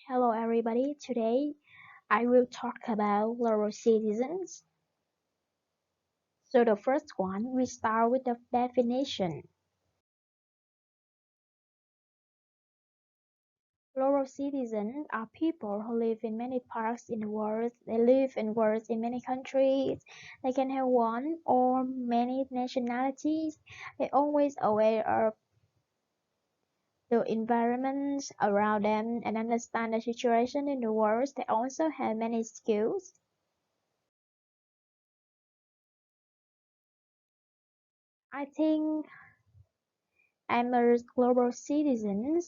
Hello everybody, today I will talk about global citizens. So the first one, we start with the definition. Global citizens are people who live in many parts in the world. They live and work in many countries. They can have one or many nationalities. They're always aware of the environment around them and understand the situation in the world. They also have many skills. I think I'm a global citizen.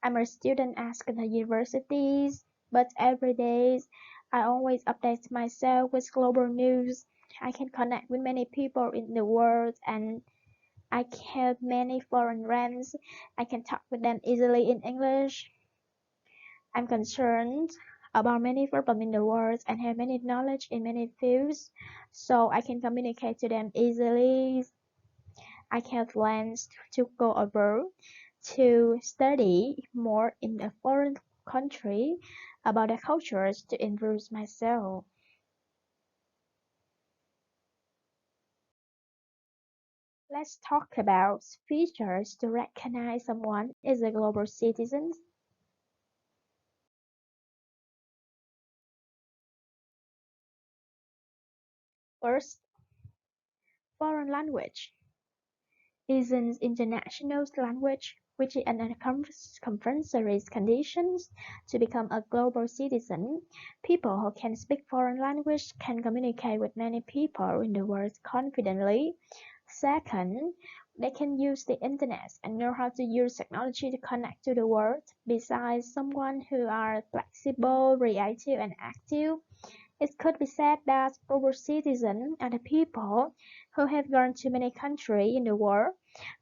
I'm a student at the universities, but every day I always update myself with global news. I can connect with many people in the world and I have many foreign friends. I can talk with them easily in English. I'm concerned about many problems in the world and have many knowledge in many fields, so I can communicate to them easily. I have plans to go abroad to study more in a foreign country about the cultures to improve myself. Let's talk about features to recognize someone is a global citizen. First, foreign language is an international language which is an compulsory conditions to become a global citizen. People who can speak foreign language can communicate with many people in the world confidently. Second, they can use the internet and know how to use technology to connect to the world. Besides, someone who are flexible, reactive, and active, it could be said that global citizens are the people who have gone to many countries in the world.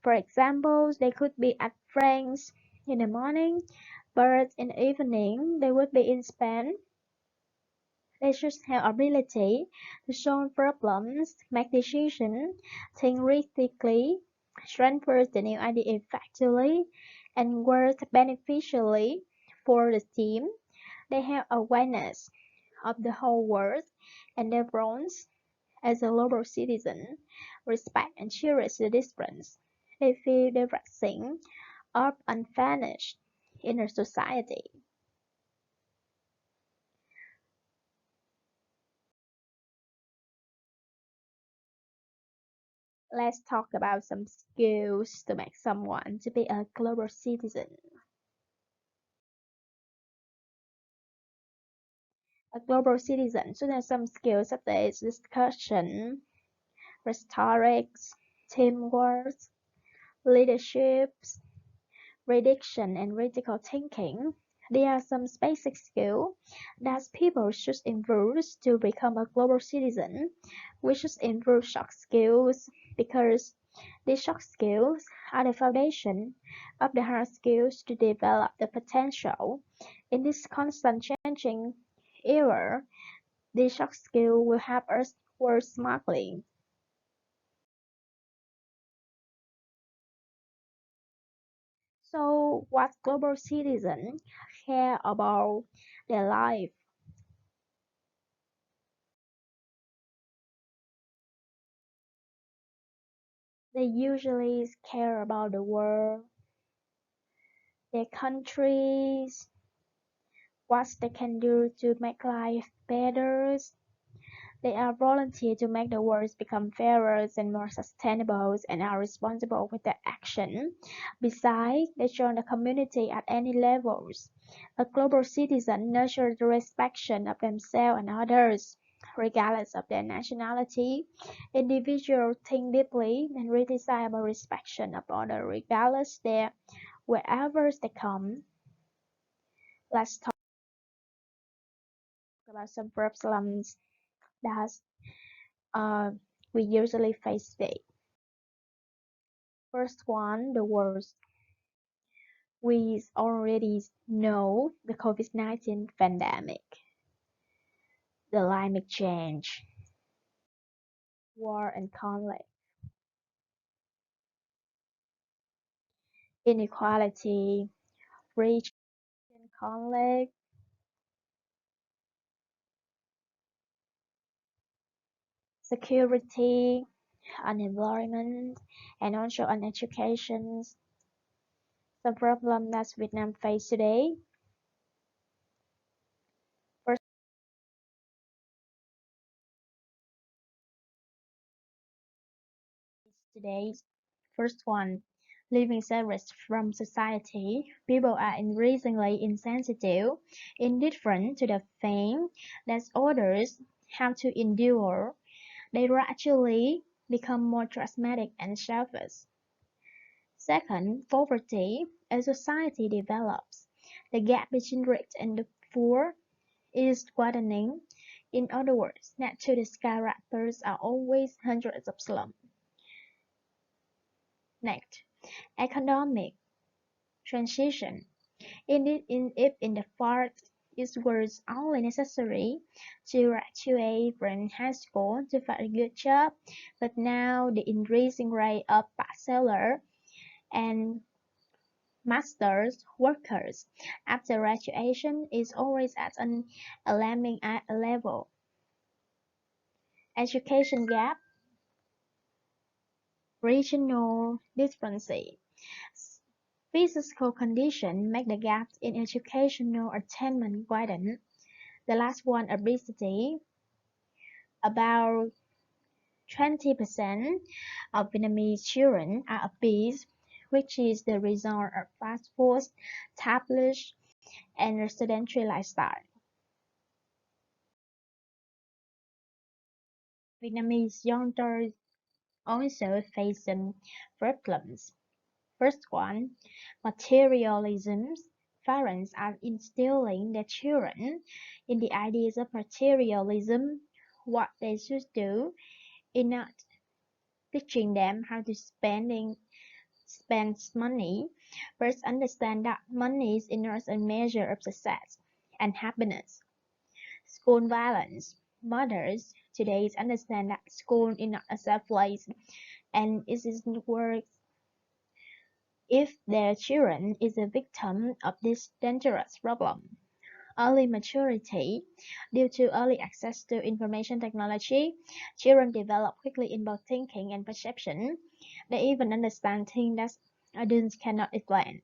For example, they could be at France in the morning, but in the evening they would be in Spain. They should have ability to solve problems, make decisions, think critically, transfer the new idea effectively, and work beneficially for the team. They have awareness of the whole world and their roles as a global citizen, respect and cherish the difference. They feel the rising of unfinished in a society. Let's talk about some skills to make someone to be a global citizen. A global citizen should have some skills such as discussion, rhetoric, teamwork, leadership, prediction, and critical thinking. There are some basic skills that people should improve to become a global citizen. We should improve soft skills because these soft skills are the foundation of the hard skills to develop the potential. In this constant changing era, these soft skills will help us work smartly. So, what global citizens care about their life? They usually care about the world, their countries, what they can do to make life better. They are volunteer to make the world become fairer and more sustainable and are responsible with their action. Besides, they join the community at any levels. A global citizen nurtures the respect of themselves and others, regardless of their nationality. Individuals think deeply and really desire respect of others, regardless their wherever they come. Let's talk about some problems that uh, we usually face today. First one, the worst. We already know the COVID-19 pandemic, the climate change, war and conflict, inequality, rich conflict, security, unemployment, and also on education. The problem that Vietnam face today. First, today's first one, living separate from society. People are increasingly insensitive, indifferent to the pain that others have to endure. They gradually become more traumatic and selfish. Second, poverty. As society develops, the gap between rich and the poor is widening. In other words, net to the sky rappers are always hundreds of slums. Next, economic transition. If in the past it was only necessary to graduate from high school to find a good job, but now the increasing rate of bachelor and master's workers after graduation is always at an alarming level. Education gap, regional disparity. Physical conditions make the gaps in educational attainment widen. The last one, obesity. About 20% of Vietnamese children are obese, which is the result of fast food, tablets, and sedentary lifestyle. Vietnamese youngsters also face some problems. First one, materialism. Parents are instilling their children in the ideas of materialism, what they should do, in not teaching them how to spend money. First, understand that money is not a measure of success and happiness. School violence. Mothers today understand that school is not a safe place and it isn't work if their children is a victim of this dangerous problem. Early maturity. Due to early access to information technology, children develop quickly in both thinking and perception. They even understand things that adults cannot explain.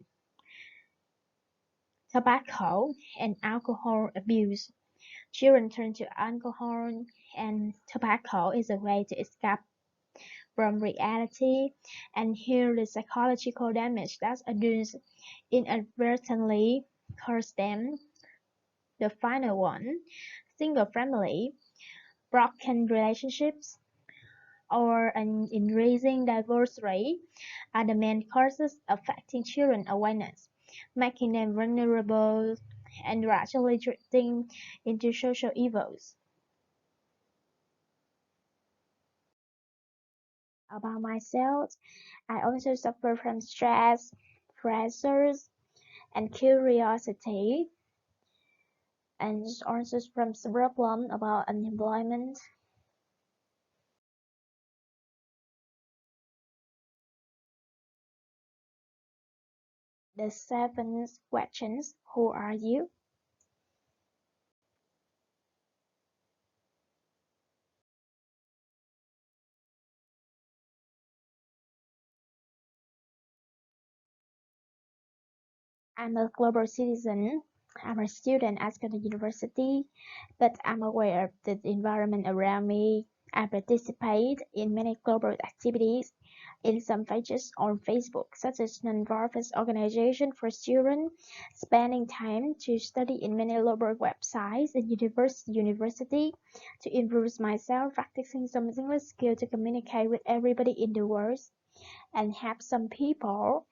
Tobacco and alcohol abuse. Children turn to alcohol and tobacco is a way to escape from reality and hear the psychological damage that adults inadvertently cause them. The final one, single family, broken relationships, or an increasing divorce rate are the main causes affecting children awareness, making them vulnerable and gradually drifting into social evils. About myself, I also suffer from stress, pressures, and curiosity, and also from some problem about unemployment. The seventh questions: Who are you? I'm a global citizen. I'm a student at the university, but I'm aware of the environment around me. I participate in many global activities in some pages on Facebook, such as non-profit organization for students, spending time to study in many global websites and university to improve myself, practicing some English skill to communicate with everybody in the world, and help some people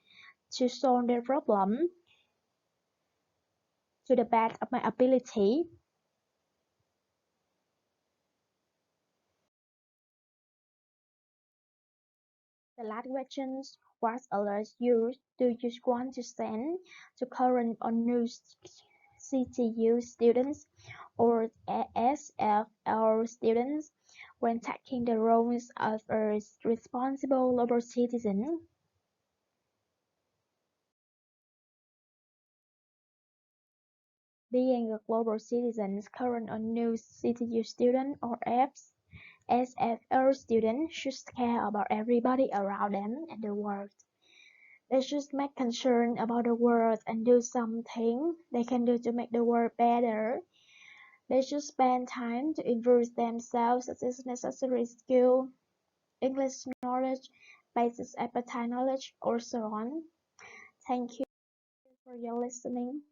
to solve their problem to the best of my ability. The last question: what alerts you do you want to send to current or new CTU students or SFL students when taking the roles of a responsible global citizen? Being a global citizen, current or new CTU student or SFR student should care about everybody around them and the world. They should make concern about the world and do something they can do to make the world better. They should spend time to improve themselves such as necessary skill, English knowledge, basic appetite knowledge, or so on. Thank you for your listening.